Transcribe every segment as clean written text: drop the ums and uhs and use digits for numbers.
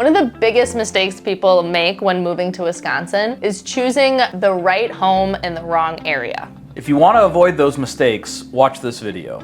One of the biggest mistakes people make when moving to Wisconsin is choosing the right home in the wrong area. If you want to avoid those mistakes, watch this video.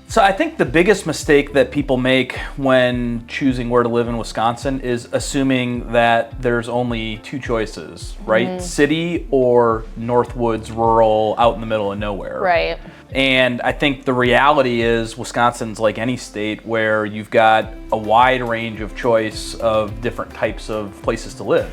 So I think the biggest mistake that people make when choosing where to live in Wisconsin is assuming that there's only two choices, right? City or Northwoods, rural, out in the middle of nowhere. Right. And I think the reality is Wisconsin's like any state where you've got a wide range of choice of different types of places to live.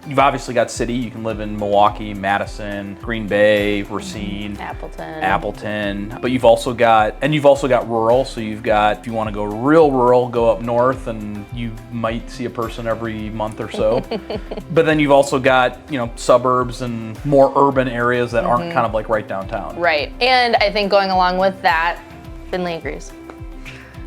You've obviously got city. You can live in Milwaukee, Madison, Green Bay, Racine, Appleton. But you've also got rural. So you've got, if you want to go real rural, go up north and you might see a person every month or so. But then you've also got, suburbs and more urban areas that aren't kind of like right downtown. Right. And I think going along with that, Finley agrees.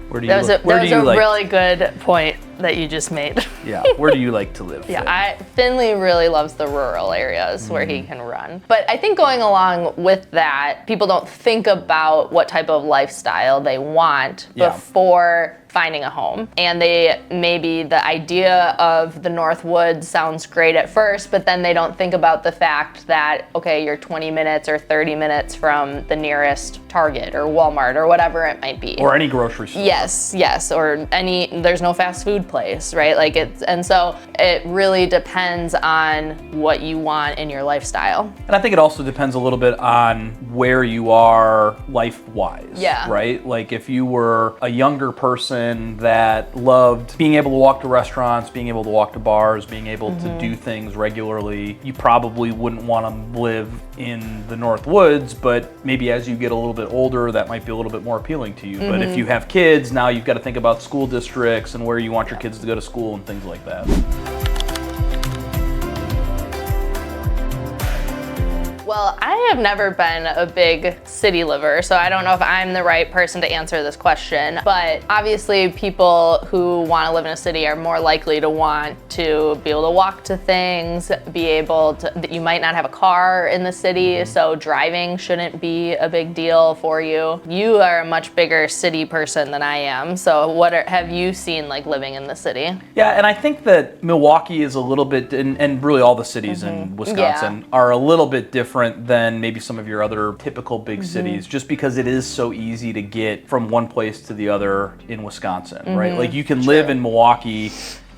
Where do you That was a like, really good point that you just made. Yeah, where do you like to live? Yeah, Finley really loves the rural areas where he can run. But I think going along with that, people don't think about what type of lifestyle they want before finding a home. And maybe the idea of the Northwoods sounds great at first, but then they don't think about the fact that, okay, you're 20 minutes or 30 minutes from the nearest Target or Walmart or whatever it might be. Or any grocery store. Yes, or there's no fast food place, right? And so it really depends on what you want in your lifestyle. And I think it also depends a little bit on where you are life-wise. Yeah. Right? Like if you were a younger person that loved being able to walk to restaurants, being able to walk to bars, being able to do things regularly, you probably wouldn't want to live in the Northwoods, but maybe as you get a little bit older, that might be a little bit more appealing to you. But if you have kids, now you've got to think about school districts and where you want your kids to go to school and things like that. Well, I have never been a big city liver, so I don't know if I'm the right person to answer this question. But obviously, people who want to live in a city are more likely to want to be able to walk to things, you might not have a car in the city, so driving shouldn't be a big deal for you. You are a much bigger city person than I am, so have you seen like living in the city? Yeah, and I think that Milwaukee is a little bit, and really all the cities in Wisconsin are a little bit different than maybe some of your other typical big cities, just because it is so easy to get from one place to the other in Wisconsin, right? Like you can live in Milwaukee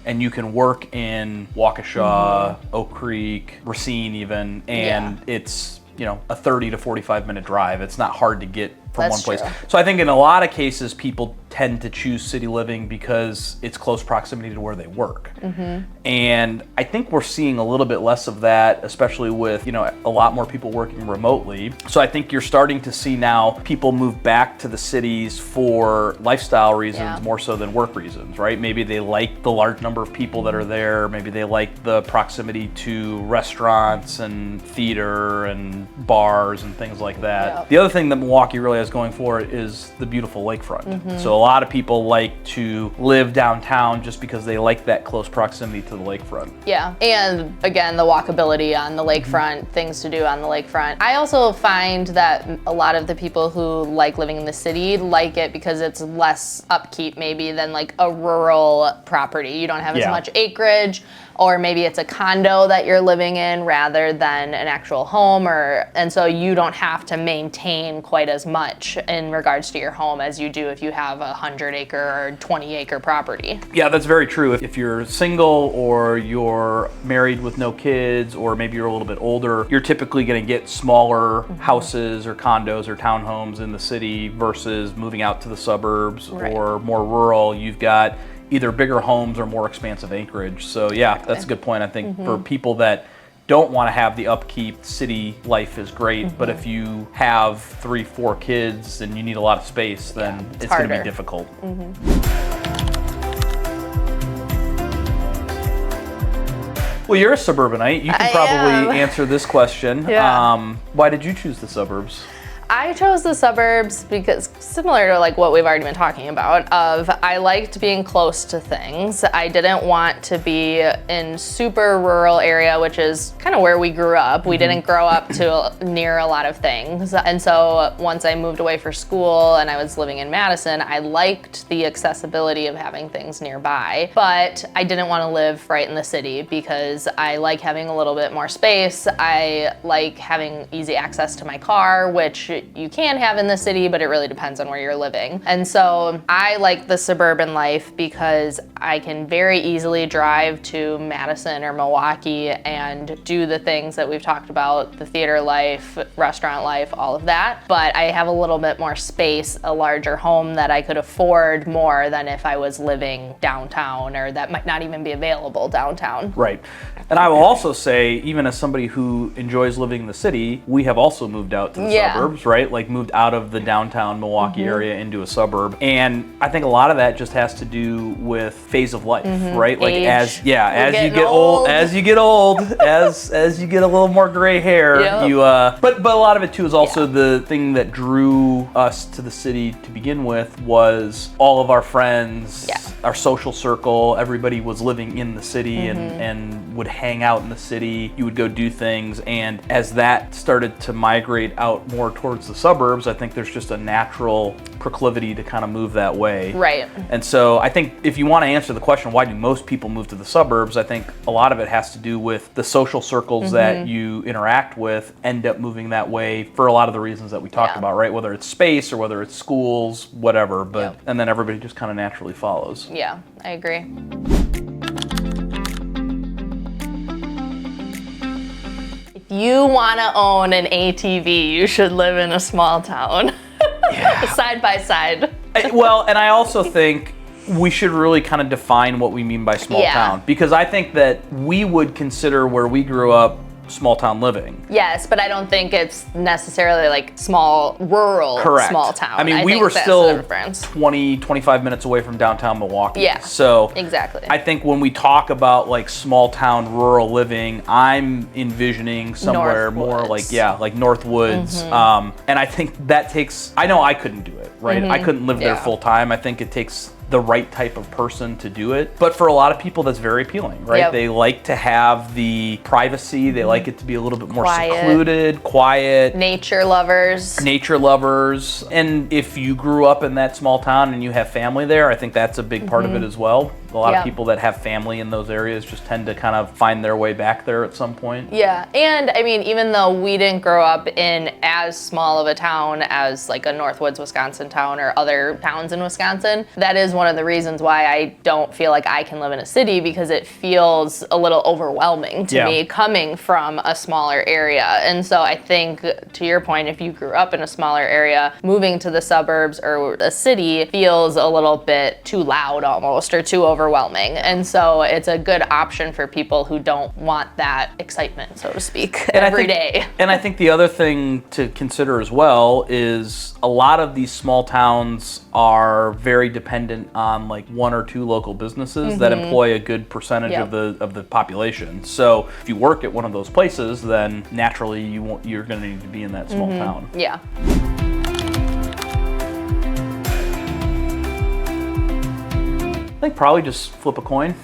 and you can work in Waukesha, Oak Creek, Racine even, and it's, a 30 to 45 minute drive. It's not hard to get from one place. So I think in a lot of cases, people tend to choose city living because it's close proximity to where they work. And I think we're seeing a little bit less of that, especially with, a lot more people working remotely. So I think you're starting to see now people move back to the cities for lifestyle reasons more so than work reasons, right? Maybe they like the large number of people that are there. Maybe they like the proximity to restaurants and theater and bars and things like that. The other thing that Milwaukee really has going for it is the beautiful lakefront. So a lot of people like to live downtown just because they like that close proximity to the lakefront. Yeah, and again, the walkability on the lakefront, things to do on the lakefront. I also find that a lot of the people who like living in the city like it because it's less upkeep maybe than like a rural property. You don't have as much acreage, or maybe it's a condo that you're living in rather than an actual home, and so you don't have to maintain quite as much in regards to your home as you do if you have a 100-acre or 20-acre property. Yeah, that's very true. If you're single or you're married with no kids, or maybe you're a little bit older, you're typically going to get smaller houses or condos or townhomes in the city versus moving out to the suburbs or more rural. You've got either bigger homes or more expansive acreage. So that's a good point. I think for people that don't want to have the upkeep, city life is great, but if you have 3-4 kids and you need a lot of space, then it's going to be difficult. Well, you're a suburbanite. You can probably answer this question. Why did you choose the suburbs? I chose the suburbs because similar to like what we've already been talking about, I liked being close to things. I didn't want to be in super rural area, which is kind of where we grew up. We didn't grow up to near a lot of things. And so once I moved away for school and I was living in Madison, I liked the accessibility of having things nearby, but I didn't want to live right in the city because I like having a little bit more space. I like having easy access to my car, which you can have in the city, but it really depends on where you're living. And so I like the suburban life because I can very easily drive to Madison or Milwaukee and do the things that we've talked about, the theater life, restaurant life, all of that. But I have a little bit more space, a larger home that I could afford more than if I was living downtown, or that might not even be available downtown. Right. And I will also say, even as somebody who enjoys living in the city, we have also moved out to the suburbs, right? Like moved out of the downtown Milwaukee area into a suburb. And I think a lot of that just has to do with phase of life, right? Like Age. as you get old. as you get a little more gray hair, but a lot of it too is also the thing that drew us to the city to begin with was all of our friends, our social circle, everybody was living in the city and would hang out in the city. You would go do things, and as that started to migrate out more towards the suburbs, I think there's just a natural proclivity to kind of move that way. Right. And so I think if you want to answer the question, why do most people move to the suburbs? I think a lot of it has to do with the social circles that you interact with end up moving that way for a lot of the reasons that we talked about, right? Whether it's space or whether it's schools, whatever, but and then everybody just kind of naturally follows. Yeah, I agree. If you want to own an ATV, you should live in a small town. Side by side. Well, and I also think we should really kind of define what we mean by small town, because I think that we would consider where we grew up small town living. Yes, but I don't think it's necessarily like small, rural, small town. I mean, we were still 20, 25 minutes away from downtown Milwaukee. Yeah, so exactly. I think when we talk about like small town rural living, I'm envisioning somewhere more like, like Northwoods. And I think that takes, I know I couldn't do it, right? I couldn't live there full time. I think it takes the right type of person to do it. But for a lot of people, that's very appealing, right? They like to have the privacy. They like it to be a little bit more secluded, quiet. Nature lovers. And if you grew up in that small town and you have family there, I think that's a big part of it as well. A lot of people that have family in those areas just tend to kind of find their way back there at some point. Yeah, and I mean, even though we didn't grow up in as small of a town as like a Northwoods, Wisconsin town or other towns in Wisconsin, that is one of the reasons why I don't feel like I can live in a city, because it feels a little overwhelming to me coming from a smaller area. And so I think, to your point, if you grew up in a smaller area, moving to the suburbs or a city feels a little bit too loud almost, or too overwhelming. And so it's a good option for people who don't want that excitement, so to speak, every day. And I think the other thing to consider as well is a lot of these small towns are very dependent on like one or two local businesses that employ a good percentage of the population. So if you work at one of those places, then naturally you're going to need to be in that small town. Yeah. I think probably just flip a coin.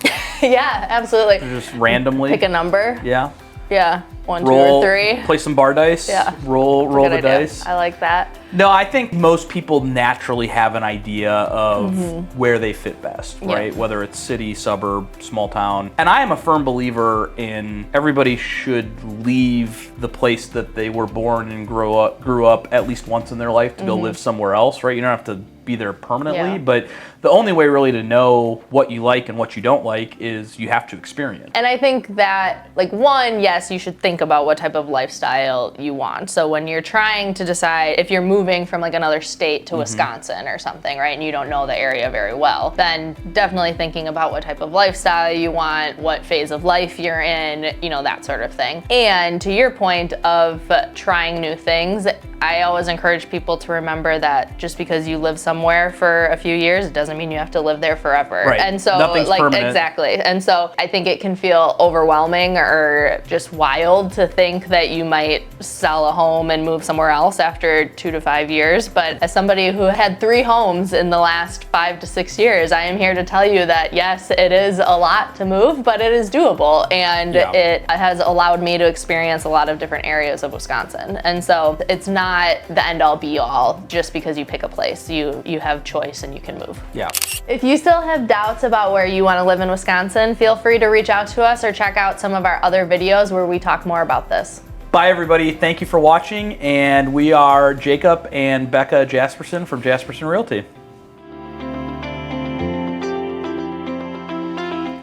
Yeah, absolutely. Just randomly. Pick a number. Yeah. Yeah. 1, 2, or 3. Play some bar dice. Yeah. Roll the dice. I like that. No, I think most people naturally have an idea of where they fit best, right? Whether it's city, suburb, small town. And I am a firm believer in everybody should leave the place that they were born and grew up at least once in their life to go live somewhere else, right? You don't have to be there permanently, but the only way really to know what you like and what you don't like is you have to experience. And I think that, like, one, yes, you should think about what type of lifestyle you want. So when you're trying to decide if you're moving from like another state to Wisconsin or something, right, and you don't know the area very well, then definitely thinking about what type of lifestyle you want, what phase of life you're in, you know, that sort of thing. And to your point of trying new things, I always encourage people to remember that just because you live somewhere somewhere for a few years, it doesn't mean you have to live there forever. Right. And so Nothing's permanent. exactly. And so I think it can feel overwhelming or just wild to think that you might sell a home and move somewhere else after 2 to 5 years. But as somebody who had 3 homes in the last 5 to 6 years, I am here to tell you that yes, it is a lot to move, but it is doable. And it has allowed me to experience a lot of different areas of Wisconsin. And so it's not the end all be all just because you pick a place. You have choice and you can move. Yeah. If you still have doubts about where you want to live in Wisconsin, feel free to reach out to us or check out some of our other videos where we talk more about this. Bye, everybody. Thank you for watching. And we are Jacob and Bekah Jasperson from Jasperson Realty.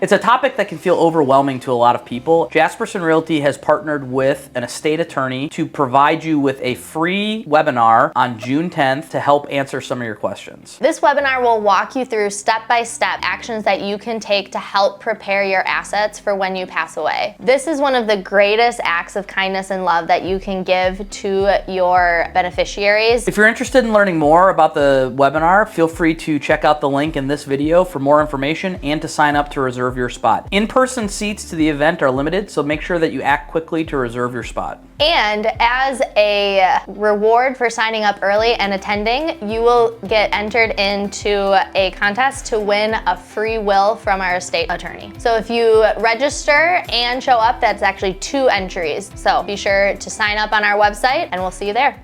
It's a topic that can feel overwhelming to a lot of people. Jasperson Realty has partnered with an estate attorney to provide you with a free webinar on June 10th to help answer some of your questions. This webinar will walk you through step-by-step actions that you can take to help prepare your assets for when you pass away. This is one of the greatest acts of kindness and love that you can give to your beneficiaries. If you're interested in learning more about the webinar, feel free to check out the link in this video for more information and to sign up to reserve your spot. In-person seats to the event are limited, so make sure that you act quickly to reserve your spot. And as a reward for signing up early and attending, you will get entered into a contest to win a free will from our estate attorney. So if you register and show up, that's actually 2 entries. So be sure to sign up on our website and we'll see you there.